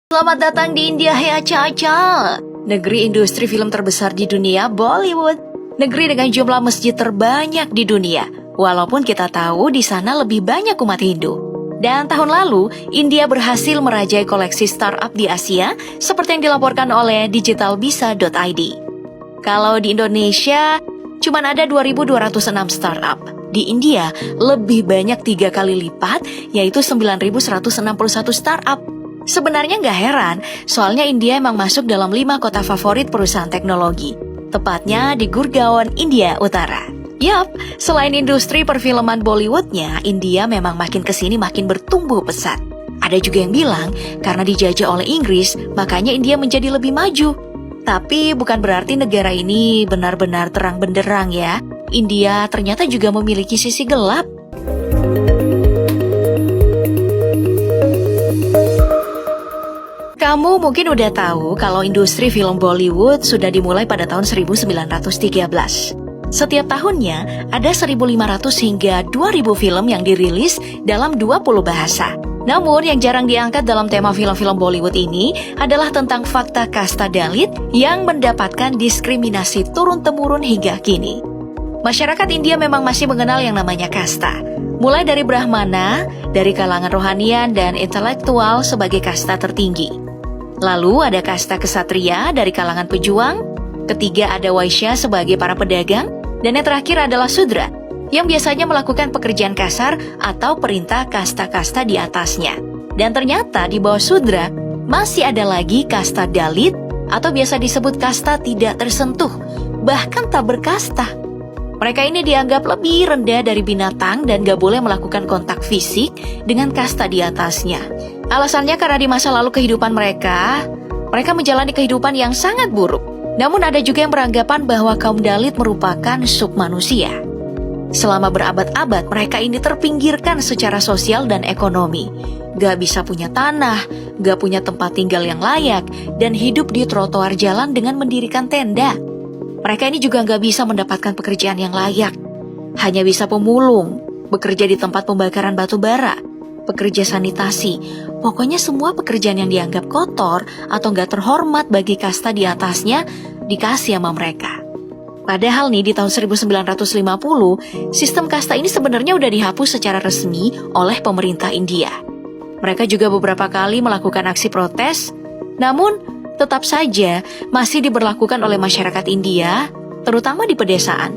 Selamat datang di India, hai Aca-Aca. Negeri industri film terbesar di dunia, Bollywood. Negeri dengan jumlah masjid terbanyak di dunia. Walaupun kita tahu di sana lebih banyak umat Hindu. Dan tahun lalu, India berhasil merajai koleksi startup di Asia, seperti yang dilaporkan oleh digitalvisa.id. Kalau di Indonesia, cuma ada 2.206 startup. Di India, lebih banyak 3 kali lipat, yaitu 9.161 startup. Sebenarnya nggak heran, soalnya India emang masuk dalam 5 kota favorit perusahaan teknologi. Tepatnya di Gurgaon, India Utara. Yap, selain industri perfilman Bollywoodnya, India memang makin kesini makin bertumbuh pesat. Ada juga yang bilang, karena dijajah oleh Inggris, makanya India menjadi lebih maju. Tapi bukan berarti negara ini benar-benar terang benderang ya. India ternyata juga memiliki sisi gelap. Kamu mungkin udah tahu kalau industri film Bollywood sudah dimulai pada tahun 1913. Setiap tahunnya ada 1.500 hingga 2.000 film yang dirilis dalam 20 bahasa. Namun yang jarang diangkat dalam tema film-film Bollywood ini adalah tentang fakta kasta Dalit yang mendapatkan diskriminasi turun-temurun hingga kini. Masyarakat India memang masih mengenal yang namanya kasta. Mulai dari Brahmana, dari kalangan rohanian dan intelektual sebagai kasta tertinggi. Lalu ada kasta kesatria dari kalangan pejuang, ketiga ada Waisya sebagai para pedagang, dan yang terakhir adalah Sudra, yang biasanya melakukan pekerjaan kasar atau perintah kasta-kasta di atasnya. Dan ternyata di bawah Sudra, masih ada lagi kasta Dalit, atau biasa disebut kasta tidak tersentuh, bahkan tak berkasta. Mereka ini dianggap lebih rendah dari binatang dan gak boleh melakukan kontak fisik dengan kasta di atasnya. Alasannya karena di masa lalu kehidupan mereka menjalani kehidupan yang sangat buruk. Namun ada juga yang beranggapan bahwa kaum Dalit merupakan sub manusia. Selama berabad-abad mereka ini terpinggirkan secara sosial dan ekonomi. Gak bisa punya tanah, gak punya tempat tinggal yang layak, dan hidup di trotoar jalan dengan mendirikan tenda. Mereka ini juga gak bisa mendapatkan pekerjaan yang layak. Hanya bisa pemulung, bekerja di tempat pembakaran batu bara, pekerja sanitasi. Pokoknya semua pekerjaan yang dianggap kotor atau gak terhormat bagi kasta di atasnya dikasih sama mereka. Padahal nih di tahun 1950, sistem kasta ini sebenarnya udah dihapus secara resmi oleh pemerintah India. Mereka juga beberapa kali melakukan aksi protes, namun tetap saja masih diberlakukan oleh masyarakat India, terutama di pedesaan.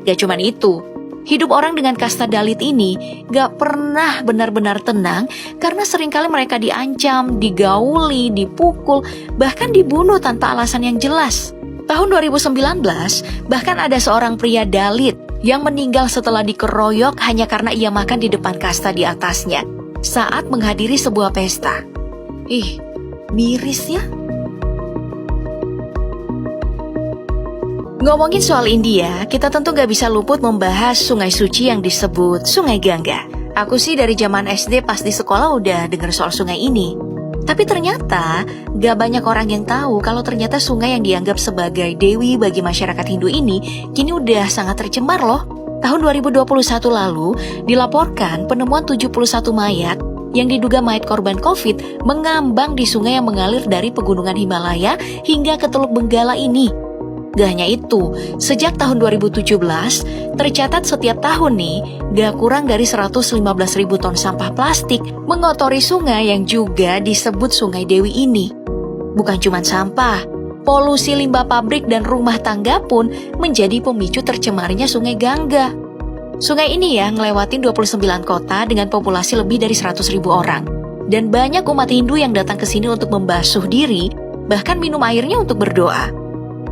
Gak cuman itu, hidup orang dengan kasta Dalit ini gak pernah benar-benar tenang karena seringkali mereka diancam, digauli, dipukul, bahkan dibunuh tanpa alasan yang jelas. Tahun 2019, bahkan ada seorang pria Dalit yang meninggal setelah dikeroyok hanya karena ia makan di depan kasta di atasnya saat menghadiri sebuah pesta. Ih, miris ya. Ngomongin soal India, kita tentu gak bisa luput membahas sungai suci yang disebut Sungai Gangga. Aku sih dari zaman SD pas di sekolah udah dengar soal sungai ini. Tapi ternyata gak banyak orang yang tahu kalau ternyata sungai yang dianggap sebagai dewi bagi masyarakat Hindu ini kini udah sangat tercemar loh. Tahun 2021 lalu dilaporkan penemuan 71 mayat yang diduga mayat korban COVID mengambang di sungai yang mengalir dari pegunungan Himalaya hingga ke Teluk Benggala ini. Gak hanya itu, sejak tahun 2017, tercatat setiap tahun nih, gak kurang dari 115.000 ton sampah plastik mengotori sungai yang juga disebut Sungai Dewi ini. Bukan cuma sampah, polusi limbah pabrik dan rumah tangga pun menjadi pemicu tercemarnya Sungai Gangga. Sungai ini ya ngelewatin 29 kota dengan populasi lebih dari 100.000 orang. Dan banyak umat Hindu yang datang ke sini untuk membasuh diri, bahkan minum airnya untuk berdoa.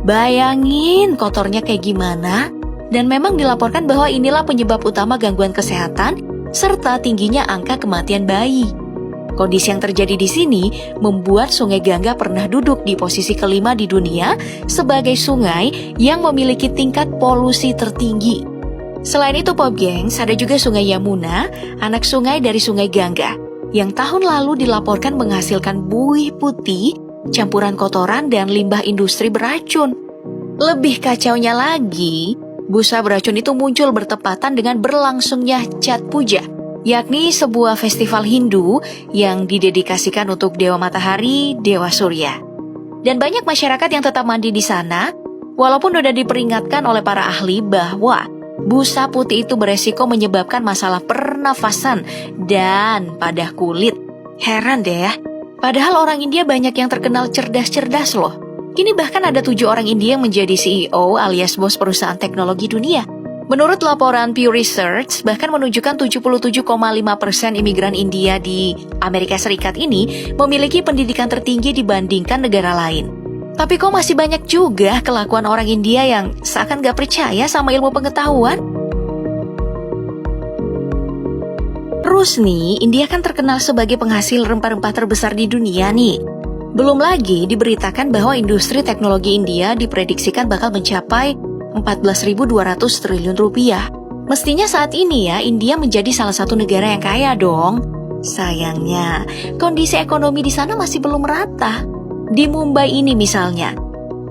Bayangin kotornya kayak gimana, dan memang dilaporkan bahwa inilah penyebab utama gangguan kesehatan serta tingginya angka kematian bayi. Kondisi yang terjadi di sini membuat Sungai Gangga pernah duduk di posisi kelima di dunia sebagai sungai yang memiliki tingkat polusi tertinggi. Selain itu Pop Gengs, ada juga Sungai Yamuna, anak sungai dari Sungai Gangga, yang tahun lalu dilaporkan menghasilkan buih putih campuran kotoran dan limbah industri beracun. Lebih kacaunya lagi, busa beracun itu muncul bertepatan dengan berlangsungnya Chhat Puja yakni sebuah festival Hindu yang didedikasikan untuk Dewa Matahari, Dewa Surya. Dan banyak masyarakat yang tetap mandi di sana, walaupun sudah diperingatkan oleh para ahli bahwa busa putih itu beresiko menyebabkan masalah pernafasan dan pada kulit. Heran deh ya, padahal orang India banyak yang terkenal cerdas-cerdas loh. Kini bahkan ada 7 orang India yang menjadi CEO alias bos perusahaan teknologi dunia. Menurut laporan Pew Research, bahkan menunjukkan 77,5% imigran India di Amerika Serikat ini memiliki pendidikan tertinggi dibandingkan negara lain. Tapi kok masih banyak juga kelakuan orang India yang seakan gak percaya sama ilmu pengetahuan? Terus nih, India kan terkenal sebagai penghasil rempah-rempah terbesar di dunia nih. Belum lagi diberitakan bahwa industri teknologi India diprediksikan bakal mencapai 14.200 triliun rupiah. Mestinya saat ini ya, India menjadi salah satu negara yang kaya dong. Sayangnya, kondisi ekonomi di sana masih belum rata. Di Mumbai ini misalnya,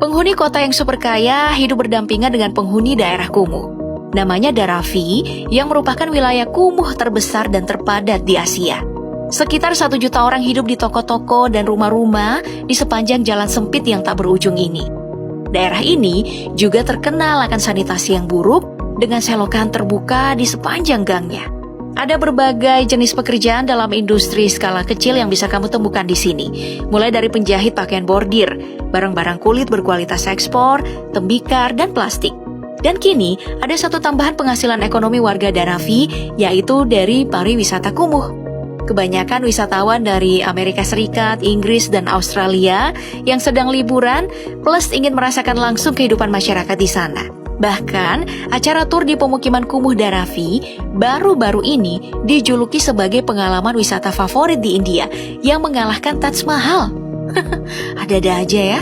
penghuni kota yang super kaya hidup berdampingan dengan penghuni daerah kumuh. Namanya Dharavi, yang merupakan wilayah kumuh terbesar dan terpadat di Asia. Sekitar 1 juta orang hidup di toko-toko dan rumah-rumah di sepanjang jalan sempit yang tak berujung ini. Daerah ini juga terkenal akan sanitasi yang buruk dengan selokan terbuka di sepanjang gangnya. Ada berbagai jenis pekerjaan dalam industri skala kecil yang bisa kamu temukan di sini. Mulai dari penjahit pakaian bordir, barang-barang kulit berkualitas ekspor, tembikar, dan plastik. Dan kini ada satu tambahan penghasilan ekonomi warga Dharavi, yaitu dari pariwisata kumuh. Kebanyakan wisatawan dari Amerika Serikat, Inggris, dan Australia yang sedang liburan plus ingin merasakan langsung kehidupan masyarakat di sana. Bahkan, acara tur di pemukiman kumuh Dharavi baru-baru ini dijuluki sebagai pengalaman wisata favorit di India yang mengalahkan Taj Mahal. Ada-ada aja ya.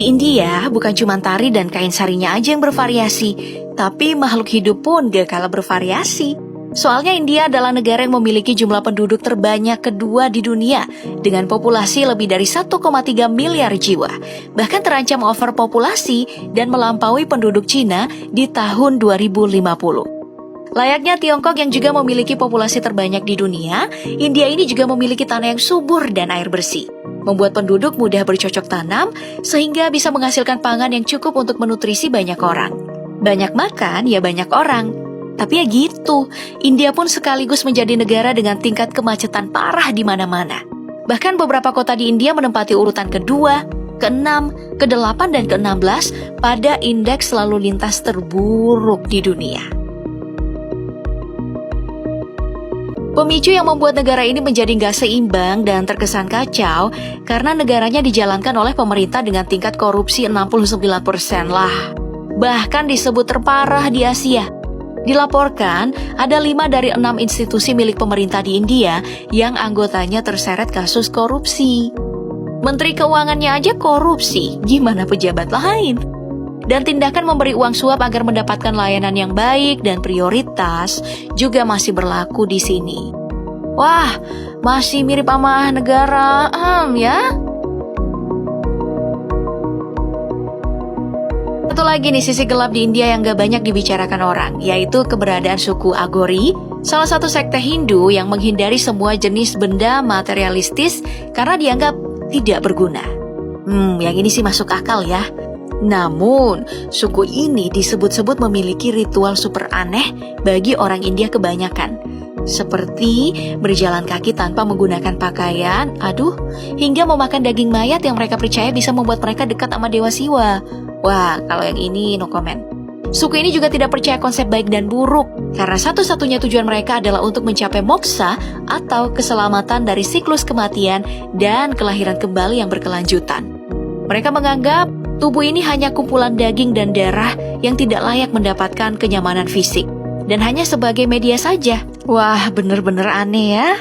Di India bukan cuma tari dan kain sarinya aja yang bervariasi, tapi makhluk hidup pun gak kalah bervariasi. Soalnya India adalah negara yang memiliki jumlah penduduk terbanyak kedua di dunia dengan populasi lebih dari 1,3 miliar jiwa. Bahkan terancam overpopulasi dan melampaui penduduk Cina di tahun 2050. Layaknya Tiongkok yang juga memiliki populasi terbanyak di dunia, India ini juga memiliki tanah yang subur dan air bersih. Membuat penduduk mudah bercocok tanam sehingga bisa menghasilkan pangan yang cukup untuk menutrisi banyak orang. Banyak makan ya banyak orang. Tapi ya gitu, India pun sekaligus menjadi negara dengan tingkat kemacetan parah di mana-mana. Bahkan beberapa kota di India menempati urutan kedua, ke-6, ke-8, dan ke-16 pada indeks lalu lintas terburuk di dunia. Pemicu yang membuat negara ini menjadi nggak seimbang dan terkesan kacau karena negaranya dijalankan oleh pemerintah dengan tingkat korupsi 69% lah. Bahkan disebut terparah di Asia. Dilaporkan ada 5 dari 6 institusi milik pemerintah di India yang anggotanya terseret kasus korupsi. Menteri keuangannya aja korupsi, gimana pejabat lain? Dan tindakan memberi uang suap agar mendapatkan layanan yang baik dan prioritas juga masih berlaku di sini. Wah, masih mirip sama negara ya. Satu lagi nih sisi gelap di India yang gak banyak dibicarakan orang, yaitu keberadaan suku Agori, salah satu sekte Hindu yang menghindari semua jenis benda materialistis karena dianggap tidak berguna. Yang ini sih masuk akal ya. Namun, suku ini disebut-sebut memiliki ritual super aneh bagi orang India kebanyakan. Seperti berjalan kaki tanpa menggunakan pakaian, hingga memakan daging mayat yang mereka percaya bisa membuat mereka dekat sama Dewa Siwa. Wah, kalau yang ini no comment. Suku ini juga tidak percaya konsep baik dan buruk, karena satu-satunya tujuan mereka adalah untuk mencapai moksa atau keselamatan dari siklus kematian dan kelahiran kembali yang berkelanjutan. Mereka menganggap tubuh ini hanya kumpulan daging dan darah yang tidak layak mendapatkan kenyamanan fisik dan hanya sebagai media saja. Wah, bener-bener aneh ya.